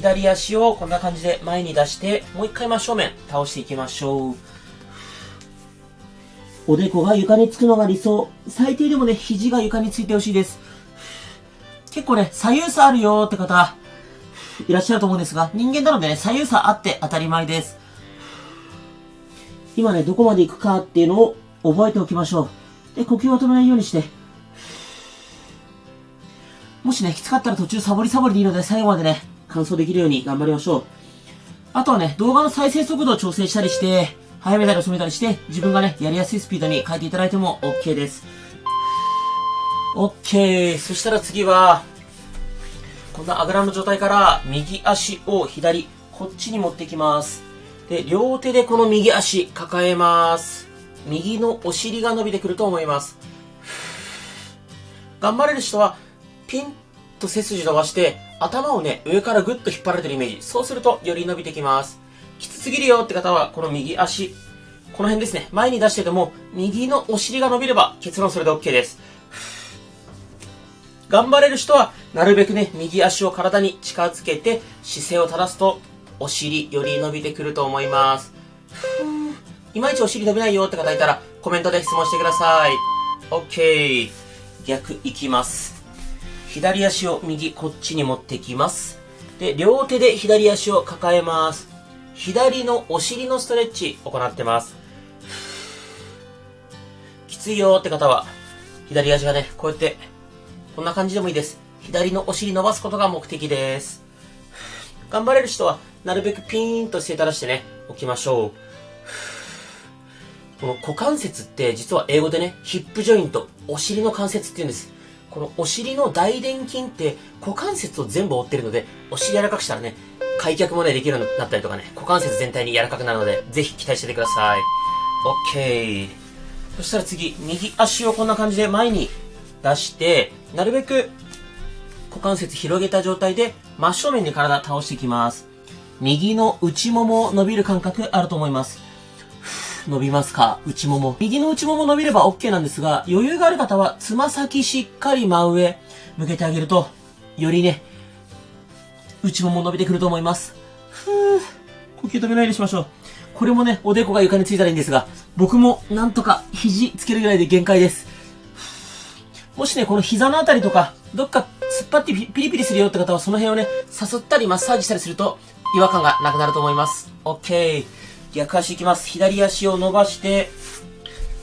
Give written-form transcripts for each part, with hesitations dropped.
左足をこんな感じで前に出して、もう一回真正面倒していきましょう。おでこが床につくのが理想。最低でもね、肘が床についてほしいです。結構ね、左右差あるよーって方、いらっしゃると思うんですが、人間なのでね、左右差あって当たり前です。今ね、どこまで行くかっていうのを覚えておきましょう。で、呼吸を止めないようにして。もしね、きつかったら途中サボりでいいので、最後までね、完走できるように頑張りましょう。あとはね、動画の再生速度を調整したりして、早めたり遅めたりして、自分がね、やりやすいスピードに変えていただいても OK です。OK。そしたら次は、こんなあぐらの状態から、右足を左、こっちに持ってきます。で、両手でこの右足抱えます。右のお尻が伸びてくると思います。頑張れる人は、ピンと背筋伸ばして、頭をね、上からグッと引っ張られてるイメージ。そうすると、より伸びてきます。きつすぎるよって方は、この右足、この辺ですね。前に出してても、右のお尻が伸びれば、結論それで OK です。頑張れる人は、なるべくね、右足を体に近づけて、姿勢を正すと、お尻より伸びてくると思います。いまいちお尻伸びないよって方いたら、コメントで質問してください。OK。逆いきます。左足を右こっちに持ってきます。で、両手で左足を抱えます。左のお尻のストレッチ行ってます。きついよって方は、左足がね、こうやって、こんな感じでもいいです。左のお尻伸ばすことが目的です。頑張れる人は、なるべくピーンと姿勢正してね、置きましょう。この股関節って実は英語でね、ヒップジョイント、お尻の関節って言うんです。このお尻の大臀筋って股関節を全部覆ってるので、お尻柔らかくしたらね、開脚もね、できるようになったりとかね、股関節全体に柔らかくなるので、ぜひ期待しててください。OK。そしたら次、右足をこんな感じで前に出して、なるべく股関節広げた状態で真正面に体倒していきます。右の内もも伸びる感覚あると思います。伸びますか？内もも。右の内もも伸びれば OK なんですが、余裕がある方はつま先しっかり真上向けてあげると、よりね、内もも伸びてくると思います。呼吸止めないようにしましょう。これもね、おでこが床についたらいいんですが、僕もなんとか肘つけるぐらいで限界です。もしね、この膝のあたりとか、どっか突っ張ってピリピリするよって方は、その辺をね、さすったりマッサージしたりすると、違和感がなくなると思います。OK。逆足いきます。左足を伸ばして、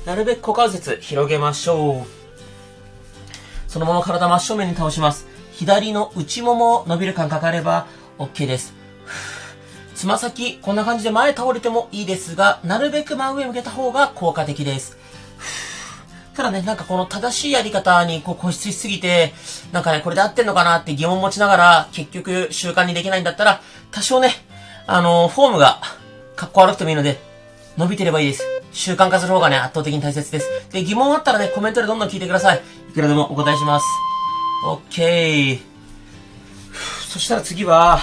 なるべく股関節広げましょう。そのまま体真正面に倒します。左の内もも伸びる感覚あれば OK です。つま先、こんな感じで前倒れてもいいですが、なるべく真上向けた方が効果的です。ただね、なんかこの正しいやり方に固執しすぎて、なんかね、これで合ってんのかなって疑問持ちながら、結局習慣にできないんだったら、多少ね、フォームがかっこ悪くてもいいので、伸びてればいいです。習慣化する方がね、圧倒的に大切です。で、疑問あったらね、コメントでどんどん聞いてください。いくらでもお答えします。OK。そしたら次は、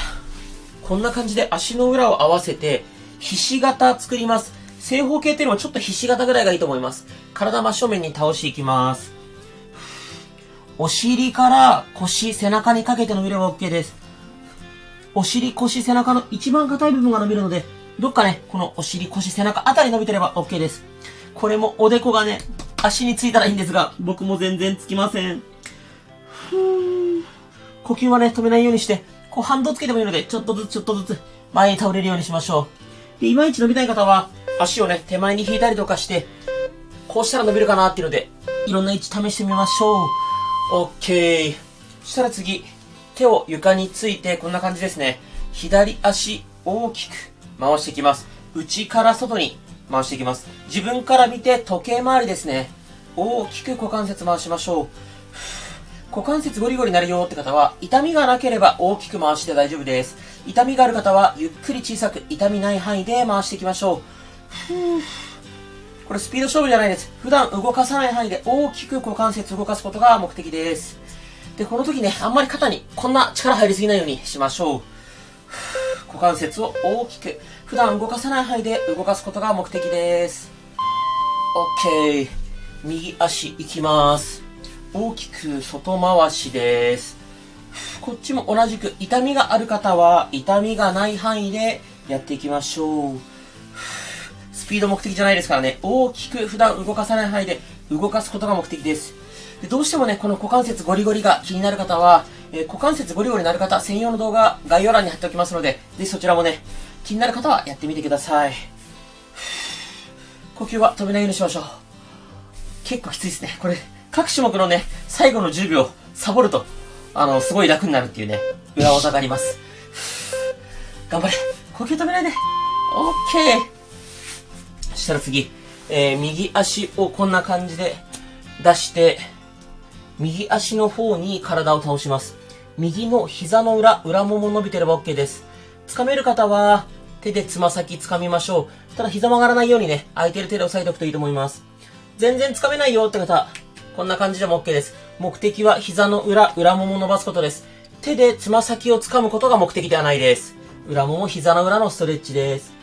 こんな感じで足の裏を合わせて、ひし形作ります。正方形っていうのもちょっとひし形ぐらいがいいと思います。体真正面に倒していきます。お尻から腰、背中にかけて伸びれば OK です。お尻、腰、背中の一番硬い部分が伸びるので、どっかね、このお尻、腰、背中あたり伸びてれば OK です。これもおでこがね、足についたらいいんですが、僕も全然つきません。呼吸はね、止めないようにして、こう反動つけてもいいので、ちょっとずつ前に倒れるようにしましょう。で、いまいち伸びたい方は、足をね、手前に引いたりとかして、こうしたら伸びるかなっていうので、いろんな位置試してみましょう。OK。そしたら次、手を床について、こんな感じですね。左足、大きく回していきます。内から外に回していきます。自分から見て時計回りですね。大きく股関節回しましょう。股関節ゴリゴリになるよって方は、痛みがなければ大きく回して大丈夫です。痛みがある方は、ゆっくり小さく痛みない範囲で回していきましょう。これスピード勝負じゃないです。普段動かさない範囲で大きく股関節動かすことが目的です。で、この時ね、あんまり肩にこんな力入りすぎないようにしましょう。股関節を大きく、普段動かさない範囲で動かすことが目的です。OK。右足いきます。大きく外回しです。こっちも同じく痛みがある方は痛みがない範囲でやっていきましょう。スピード目的じゃないですからね、大きく普段動かさない範囲で動かすことが目的です。でどうしてもね、この股関節ゴリゴリが気になる方は、股関節ゴリゴリになる方専用の動画概要欄に貼っておきますので、ぜひそちらもね、気になる方はやってみてください。呼吸は止めないようにしましょう。結構きついですね。これ、各種目のね、最後の10秒、サボると、すごい楽になるっていうね、裏技があります。頑張れ。呼吸止めないで。オッケー。そしたら次、右足をこんな感じで出して、右足の方に体を倒します。右の膝の裏もも伸びてれば OK です。掴める方は、手でつま先掴みましょう。ただ膝曲がらないようにね、空いてる手で押さえておくといいと思います。全然掴めないよって方、こんな感じでも OK です。目的は膝の裏もも伸ばすことです。手でつま先を掴むことが目的ではないです。裏もも膝の裏のストレッチです。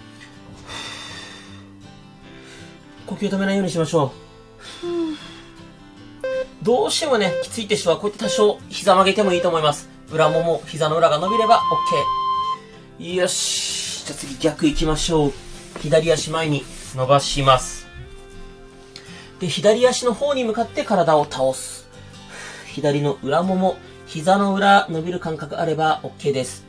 呼吸止めないようにしましょう。どうしてもね、きついって人はこうやって多少膝曲げてもいいと思います。裏もも、膝の裏が伸びれば OK。よし。じゃあ次逆行きましょう。左足前に伸ばします。で、左足の方に向かって体を倒す。左の裏もも、膝の裏伸びる感覚あれば OK です。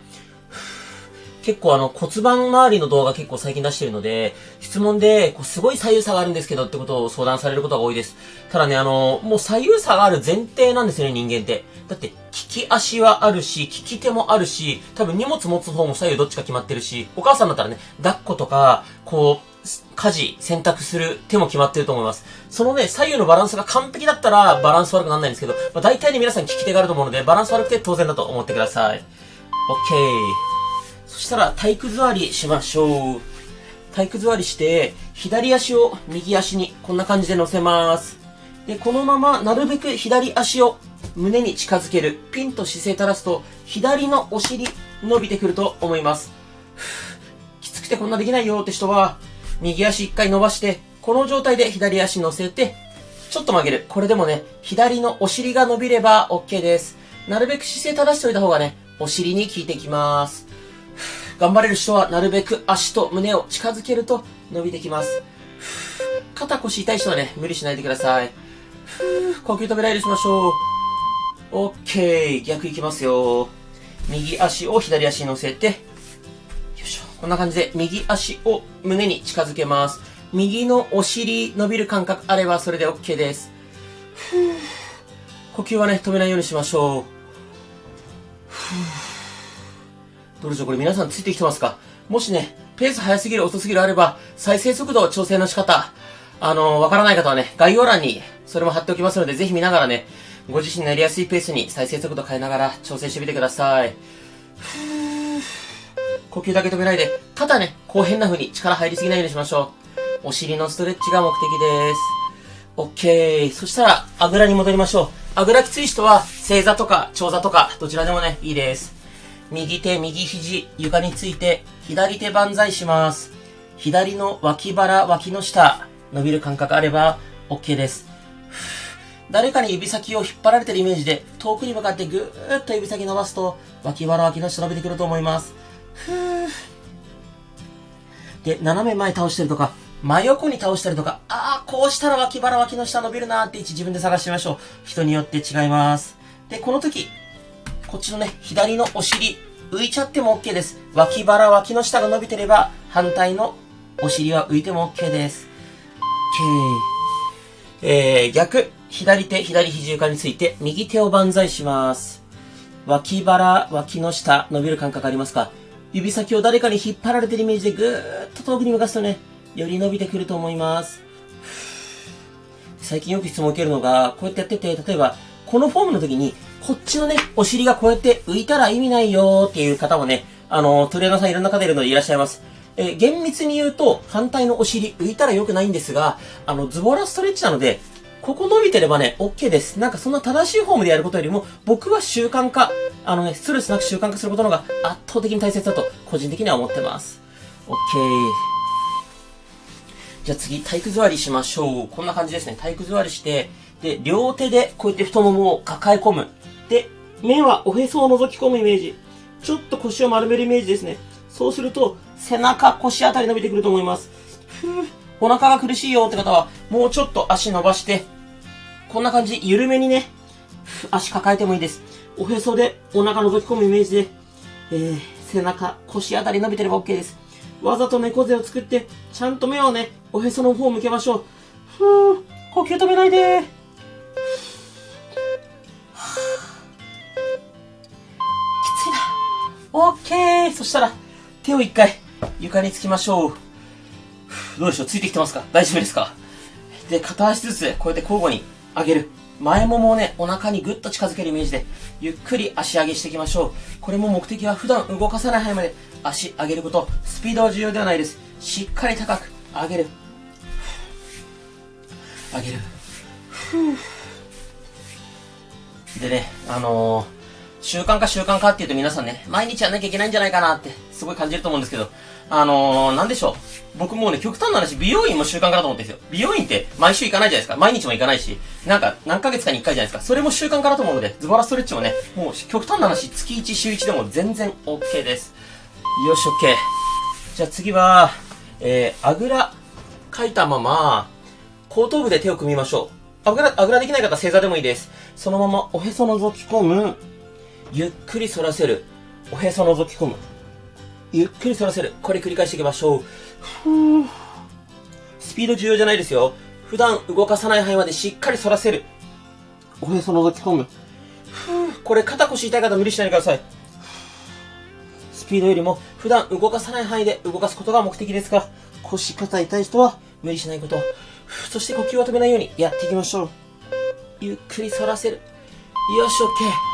結構骨盤周りの動画結構最近出してるので、質問ですごい左右差があるんですけどってことを相談されることが多いです。ただね、もう左右差がある前提なんですよね、人間って。だって、利き足はあるし、利き手もあるし、多分荷物持つ方も左右どっちか決まってるし、お母さんだったらね、抱っことか、家事、選択する手も決まってると思います。そのね、左右のバランスが完璧だったらバランス悪くならないんですけど、大体ね、皆さん利き手があると思うので、バランス悪くて当然だと思ってください。OK。そしたら体育座りしましょう。体育座りして、左足を右足にこんな感じで乗せます。で、このままなるべく左足を胸に近づける。ピンと姿勢垂らすと、左のお尻伸びてくると思います。きつくてこんなできないよって人は、右足一回伸ばして、この状態で左足乗せて、ちょっと曲げる。これでもね、左のお尻が伸びれば OK です。なるべく姿勢正しておいた方がね、お尻に効いてきます。頑張れる人はなるべく足と胸を近づけると伸びてきます。肩腰痛い人はね、無理しないでください。呼吸止めないようにしましょう。OK。逆いきますよ。右足を左足に乗せて、よいしょ。こんな感じで右足を胸に近づけます。右のお尻伸びる感覚あればそれで OK です。呼吸はね、止めないようにしましょう。どうでしょう、これ皆さんついてきてますか？もしね、ペース速すぎる遅すぎるあれば、再生速度調整の仕方、わからない方はね、概要欄にそれも貼っておきますので、ぜひ見ながらね、ご自身のやりやすいペースに再生速度変えながら調整してみてください。呼吸だけ止めないで、肩ね、こう変な風に力入りすぎないようにしましょう。お尻のストレッチが目的です。OK。そしたら、あぐらに戻りましょう。あぐらきつい人は、正座とか長座とか、どちらでもね、いいです。右手、右肘、床について、左手万歳します。左の脇腹、脇の下、伸びる感覚あれば、OK です。誰かに指先を引っ張られてるイメージで、遠くに向かってぐーっと指先伸ばすと、脇腹、脇の下伸びてくると思います。で、斜め前倒してるとか、真横に倒したりとか、こうしたら脇腹、脇の下伸びるなーって位置自分で探してみましょう。人によって違います。で、この時、こっちのね、左のお尻、浮いちゃっても OK です。脇腹、脇の下が伸びてれば、反対のお尻は浮いても OK です。OK。逆、左手、左肘床について、右手を万歳します。脇腹、脇の下、伸びる感覚ありますか？指先を誰かに引っ張られてるイメージでぐーっと遠くに向かすとね、より伸びてくると思います。最近よく質問を受けるのが、こうやってやってて、例えば、このフォームの時に、こっちのね、お尻がこうやって浮いたら意味ないよーっていう方もね、トレーナーさんいろんな方いるのでいらっしゃいます。厳密に言うと、反対のお尻浮いたら良くないんですが、ズボラストレッチなので、ここ伸びてればね、OK です。なんかそんな正しいフォームでやることよりも、僕は習慣化、ストレスなく習慣化することの方が圧倒的に大切だと、個人的には思ってます。OK。じゃあ次、体育座りしましょう。こんな感じですね。体育座りして、で、両手でこうやって太ももを抱え込む。で、目はおへそを覗き込むイメージ。ちょっと腰を丸めるイメージですね。そうすると、背中、腰あたり伸びてくると思います。お腹が苦しいよって方は、もうちょっと足伸ばして、こんな感じ、緩めにね、足抱えてもいいです。おへそでお腹覗き込むイメージで、背中、腰あたり伸びてれば OK です。わざと猫背を作って、ちゃんと目をね、おへその方を向けましょう。呼吸止めないで。きついな。OK。そしたら、手を一回、床につきましょう。どうでしょう？ついてきてますか？大丈夫ですか？で、片足ずつ、こうやって交互に上げる。前ももをね、お腹にぐっと近づけるイメージで、ゆっくり足上げしていきましょう。これも目的は普段動かさない範囲まで足上げること。スピードは重要ではないです。しっかり高く上げる。上げる。でね、習慣かっていうと皆さんね、毎日やんなきゃいけないんじゃないかなって、すごい感じると思うんですけど、なんでしょう。僕もうね、極端な話、美容院も習慣かなと思ってるんですよ。美容院って毎週行かないじゃないですか。毎日も行かないし、なんか何ヶ月かに1回じゃないですか。それも習慣かなと思うので、ズボラストレッチもね、もう極端な話、月1、週1でも全然 OK です。よし、OK。じゃあ次は、あぐらかいたまま、後頭部で手を組みましょう。あぐらできない方は正座でもいいです。そのままおへそ覗き込む。ゆっくり反らせる。おへそ覗き込む。ゆっくり反らせる。これ繰り返していきましょう。スピード重要じゃないですよ。普段動かさない範囲までしっかり反らせる。おへそ覗き込む。これ肩腰痛い方無理しないでください。スピードよりも普段動かさない範囲で動かすことが目的ですから、腰肩痛い人は無理しないこと。そして呼吸を止めないようにやっていきましょう。ゆっくり反らせる。よし、OK。